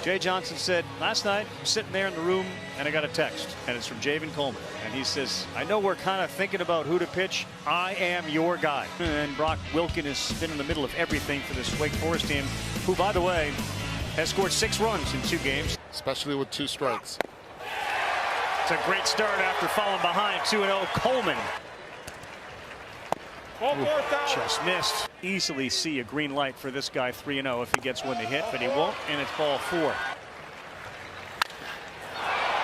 Jay Johnson said, last night, I'm sitting there in the room, and I got a text, and it's from Javen Coleman. And he says, I know we're kind of thinking about who to pitch. I am your guy. And Brock Wilken has been in the middle of everything for this Wake Forest team, who, by the way, has scored 6 runs in 2 games. Especially with 2 strikes. It's a great start after falling behind 2-0. Coleman. Just missed. Easily see a green light for this guy 3-0 if he gets one to hit, but he won't, and it's ball 4.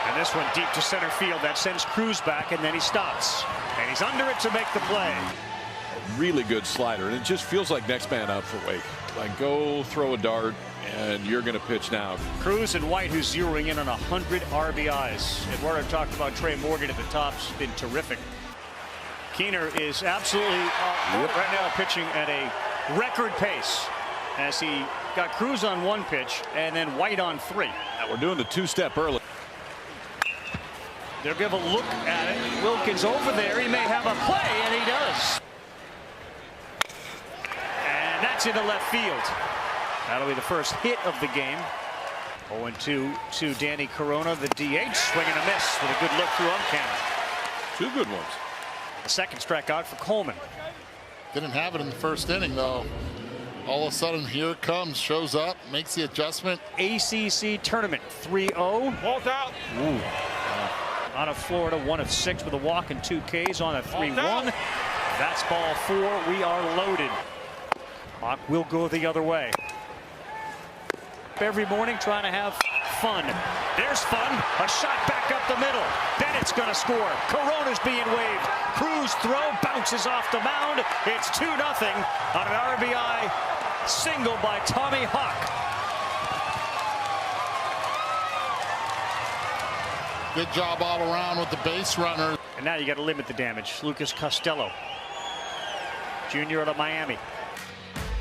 And this one deep to center field. That sends Cruz back, and then he stops. And he's under it to make the play. A really good slider, and it just feels like next man up for Wake. Like, go throw a dart, and you're going to pitch now. Cruz and White, who's zeroing in on 100 RBIs. Eduardo talked about Trey Morgan at the top. It's been terrific. Keener is absolutely right now pitching at a record pace as he got Cruz on 1 pitch and then White on 3. Now we're doing the 2-step early. They'll give a look at it. Wilkins over there. He may have a play, and he does. And that's into left field. That'll be the first hit of the game. 0-2 to Danny Corona, the DH, swing and a miss with a good look through Umcam. 2 good ones. The second strikeout for Coleman. Didn't have it in the first inning, though. All of a sudden, here it comes, shows up, makes the adjustment. ACC tournament 3-0. Ball's out. Ooh. Out of Florida, 1 of 6 with a walk and 2 Ks on a 3-1. That's ball 4. We are loaded. Clock will go the other way. Every morning trying to have fun. There's fun. A shot back up the middle. Bennett's going to score. Corona's being waved. Cruz throw bounces off the mound. It's 2-0 on an RBI single by Tommy Hawk. Good job all around with the base runner. And now you got to limit the damage. Lucas Costello, junior out of Miami.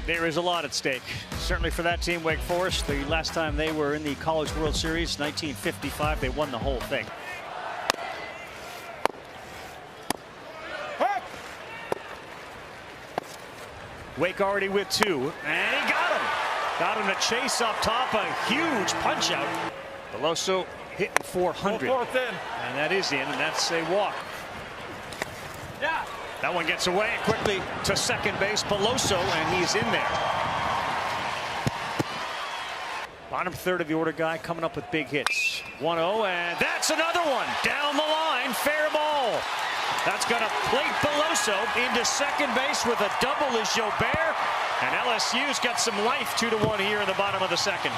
There is a lot at stake. Certainly for that team, Wake Forest. The last time they were in the College World Series, 1955, they won the whole thing. Wake already with 2, and he got him. Got him to chase up top, a huge punch out. Veloso hitting 400. And that is in, and that's a walk. Yeah. That one gets away quickly to second base. Veloso, and he's in there. Bottom third of the order guy coming up with big hits. 1-0, and that's another one. Down the line, fair ball. That's going to plate Veloso into second base with a double is Jobert. And LSU's got some life 2-1 here in the bottom of the second.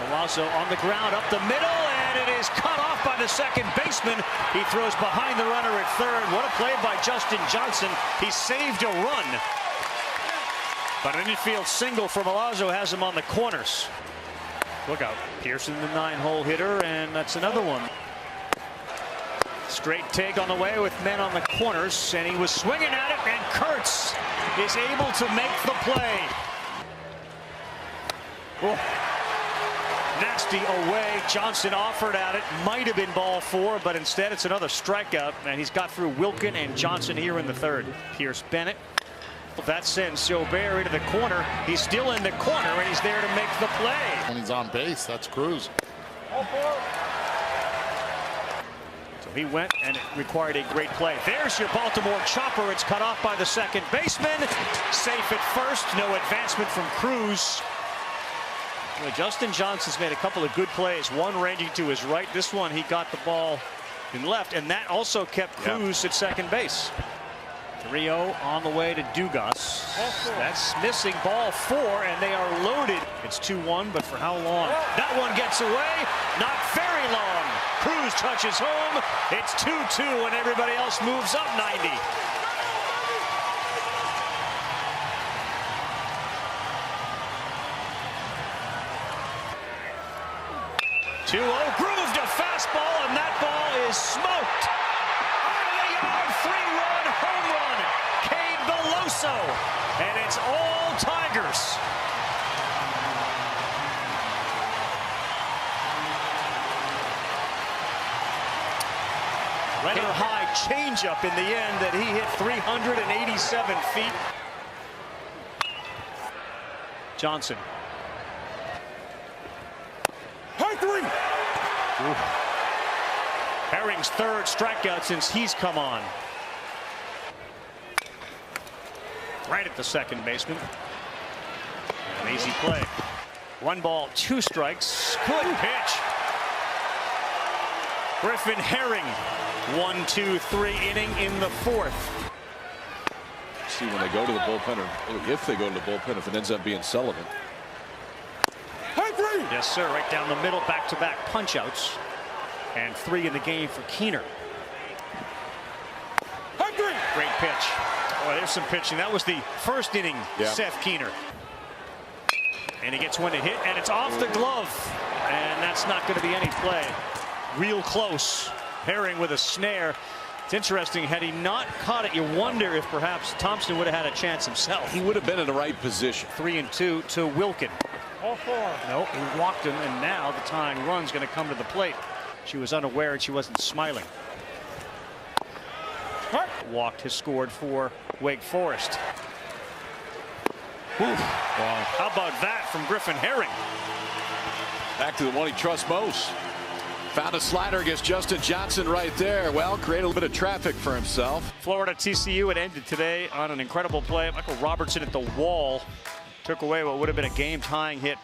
Veloso on the ground up the middle, and it is cut off by the second baseman. He throws behind the runner at third. What a play by Justin Johnson. He saved a run. But an infield single for Veloso has him on the corners. Look out. Pearson, the 9-hole hitter, and that's another one. Straight take on the way with men on the corners, and he was swinging at it, and Kurtz is able to make the play. Oh. Nasty away. Johnson offered at it. Might have been ball 4, but instead it's another strikeout, and he's got through Wilken and Johnson here in the third. Pierce Bennett. That sends Jobert into the corner. He's still in the corner, and he's there to make the play. When he's on base, that's Cruz. So he went, and it required a great play. There's your Baltimore chopper. It's cut off by the second baseman. Safe at first. No advancement from Cruz. Well, Justin Johnson's made a couple of good plays. One ranging to his right. This one, he got the ball in left, and that also kept Cruz at second base. 3-0 on the way to Dugas. That's missing ball 4, and they are loaded. It's 2-1, but for how long? That one gets away. Not very long. Cruz touches home. It's 2-2, and everybody else moves up 90. 2-0, grooved a fastball, and that ball is smoked. Out of the yard, 3-run home run. Cade Veloso, and it's all Tigers. Letter high changeup in the end that he hit 387 feet. Johnson. High three. Herring's third strikeout since he's come on. Right at the second baseman. An easy play. 1 ball, 2 strikes. Good pitch. Griffin Herring. 1-2-3 inning in the 4th. See when they go to the bullpen, or if they go to the bullpen, if it ends up being Sullivan. High three. Yes, sir. Right down the middle, back-to-back punch-outs. And 3 in the game for Keener. High three. Great pitch. Oh, there's some pitching. That was the first inning, Seth Keener. And he gets one to hit, and it's off the glove. And that's not going to be any play. Real close. Herring with a snare. It's interesting, had he not caught it, you wonder if perhaps Thompson would have had a chance himself. He would have been in the right position. 3-2 to Wilkin. All 4. Nope, he walked him, and now the tying run's going to come to the plate. She was unaware and she wasn't smiling. Walked has scored for Wake Forest. Wow. How about that from Griffin Herring? Back to the one he trusts most. Found a slider against Justin Johnson right there. Well, created a little bit of traffic for himself. Florida TCU, it ended today on an incredible play. Michael Robertson at the wall took away what would have been a game-tying hit.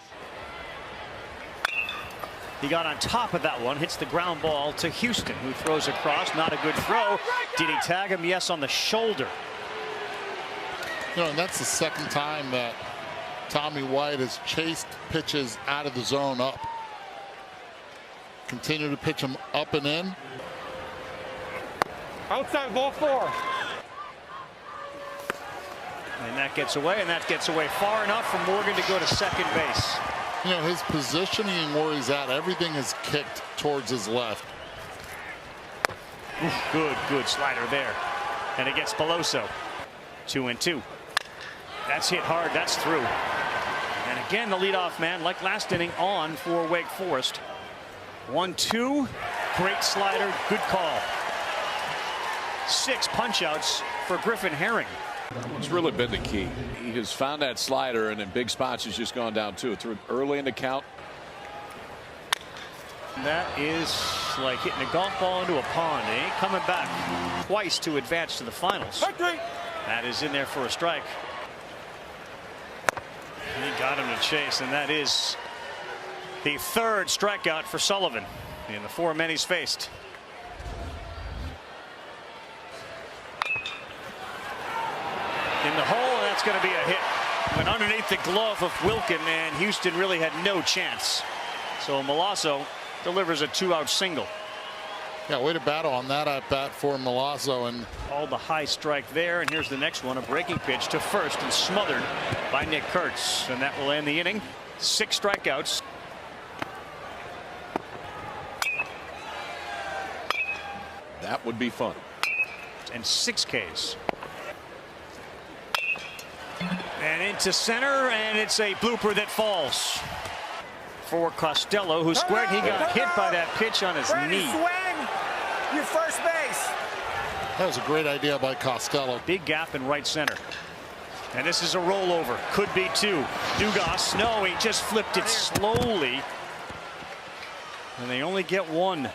He got on top of that one, hits the ground ball to Houston, who throws across. Not a good throw. Did he tag him? Yes, on the shoulder. You know, and that's the second time that Tommy White has chased pitches out of the zone up. Continue to pitch them up and in. Outside, ball 4. And that gets away, and that gets away far enough for Morgan to go to second base. You know, his positioning where he's at, everything is kicked towards his left. Good slider there. And it gets Beloso. 2-2. That's hit hard. That's through. And again, the leadoff man, like last inning, on for Wake Forest. 1-2. Great slider. Good call. 6 punch-outs for Griffin Herring. It's really been the key. He has found that slider, and in big spots he's just gone down to it. Threw early in the count. That is like hitting a golf ball into a pond. It ain't coming back. Twice to advance to the finals. That is in there for a strike. He got him to chase, and that is the 3rd strikeout for Sullivan in the 4 men he's faced. In the hole, and that's going to be a hit. Went underneath the glove of Wilkin, and Houston really had no chance. So Milazzo delivers a 2-out single. Yeah, way to battle on that at bat for Milazzo, and all the high strike there. And here's the next one, a breaking pitch to first and smothered by Nick Kurtz, and that will end the inning. 6 strikeouts. That would be fun. And 6 Ks. And into center, and it's a blooper that falls for Costello, who squared. He got hit by that pitch on his knee. Swing. Your first base. that was a great idea by Costello. Big gap in right center. And this is a rollover. Could be 2. Dugas, no, he just flipped it slowly. And they only get 1.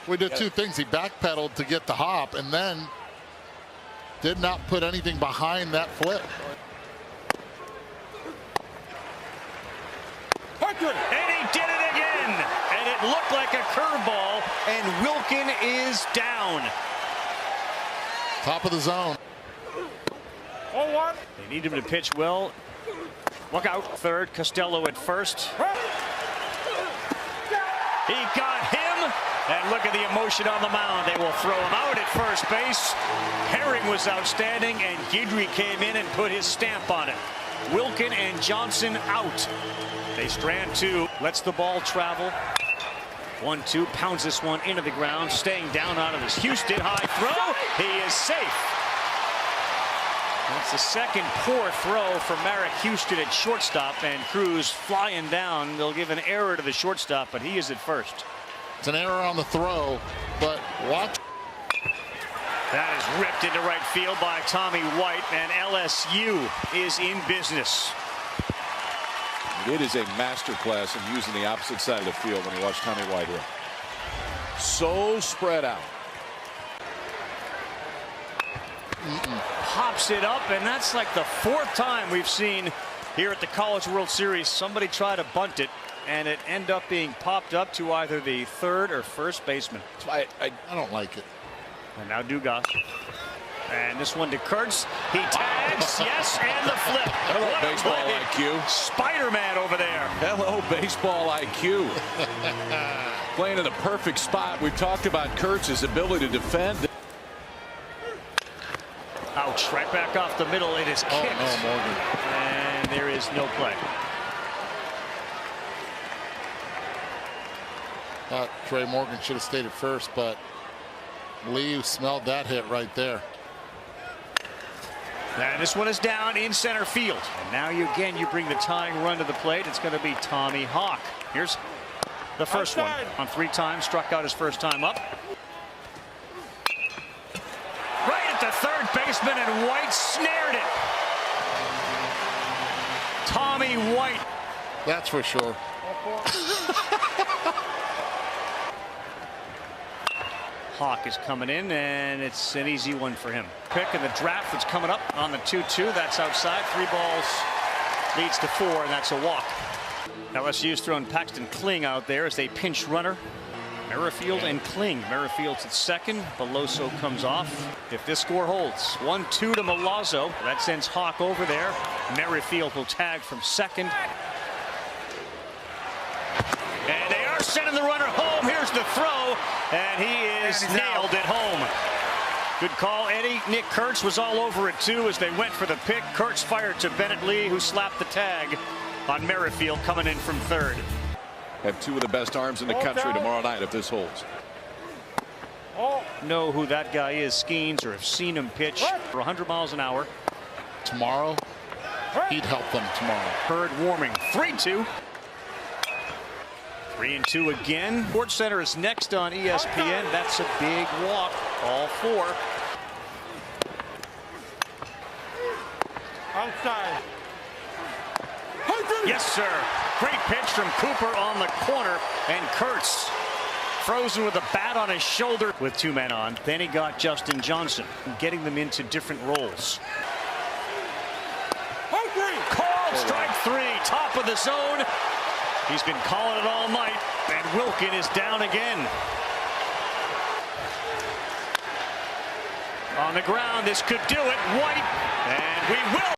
We did 2 things. He backpedaled to get the hop and then did not put anything behind that flip. And he did it again. And it looked like a curveball. And Wilkin is down. Top of the zone. 0-1. They need him to pitch well. Look out. Third, Costello at first. He got him. And look at the emotion on the mound. They will throw him out at first base. Herring was outstanding, and Guidry came in and put his stamp on it. Wilkin and Johnson out. They strand 2. Lets the ball travel. 1-2. Pounds this one into the ground. Staying down out of this Houston high throw. He is safe. That's the second poor throw for Merrick Houston at shortstop, and Cruz flying down. They'll give an error to the shortstop, but he is at first. It's an error on the throw, but watch. That is ripped into right field by Tommy White, and LSU is in business. It is a masterclass in using the opposite side of the field when you watch Tommy White hit. So spread out. Pops it up, and that's like the fourth time we've seen here at the College World Series somebody try to bunt it, and it end up being popped up to either the third or first baseman. I don't like it. And now Dugas. And this one to Kurtz. He tags, yes, and the flip. Hello, What a baseball play. IQ. Spider-Man over there. Hello, baseball IQ. Playing in a perfect spot. We've talked about Kurtz's ability to defend. Ouch, right back off the middle. It is kicked. Oh, no, Morgan. And there is no play. Thought Trey Morgan should have stayed at first, but Lee smelled that hit right there. And this one is down in center field. And now you bring the tying run to the plate. It's going to be Tommy Hawk. Here's the first one. On 3 times, struck out his first time up. Right at the third baseman, and White snared it. Tommy White. That's for sure. Hawk is coming in, and it's an easy one for him. Pick in the draft that's coming up on the 2-2. That's outside. 3 balls leads to 4, and that's a walk. LSU's throwing Paxton Kling out there as they pinch runner. Merrifield and Kling. Merrifield's at second. Beloso comes off. If this score holds, 1-2 to Milazzo. That sends Hawk over there. Merrifield will tag from second. And they are sending the runner home. Here's the throw, and he is nailed at home. Good call, Eddie. Nick Kurtz was all over it, too, as they went for the pick. Kurtz fired to Bennett Lee, who slapped the tag on Merrifield coming in from third. Have 2 of the best arms in the country tomorrow night if this holds. Know who that guy is, Skeens, or have seen him pitch for 100 miles an hour. Tomorrow, he'd help them tomorrow. Hurd warming. 3-2. 3-2 again. Sports Center is next on ESPN. That's a big walk. All 4. Outside. Yes, sir. Great pitch from Cooper on the corner, and Kurtz frozen with a bat on his shoulder with 2 men on. Then he got Justin Johnson, getting them into different roles. Called strike 3, top of the zone. He's been calling it all night, and Wilkin is down again. On the ground, this could do it. White, and we will.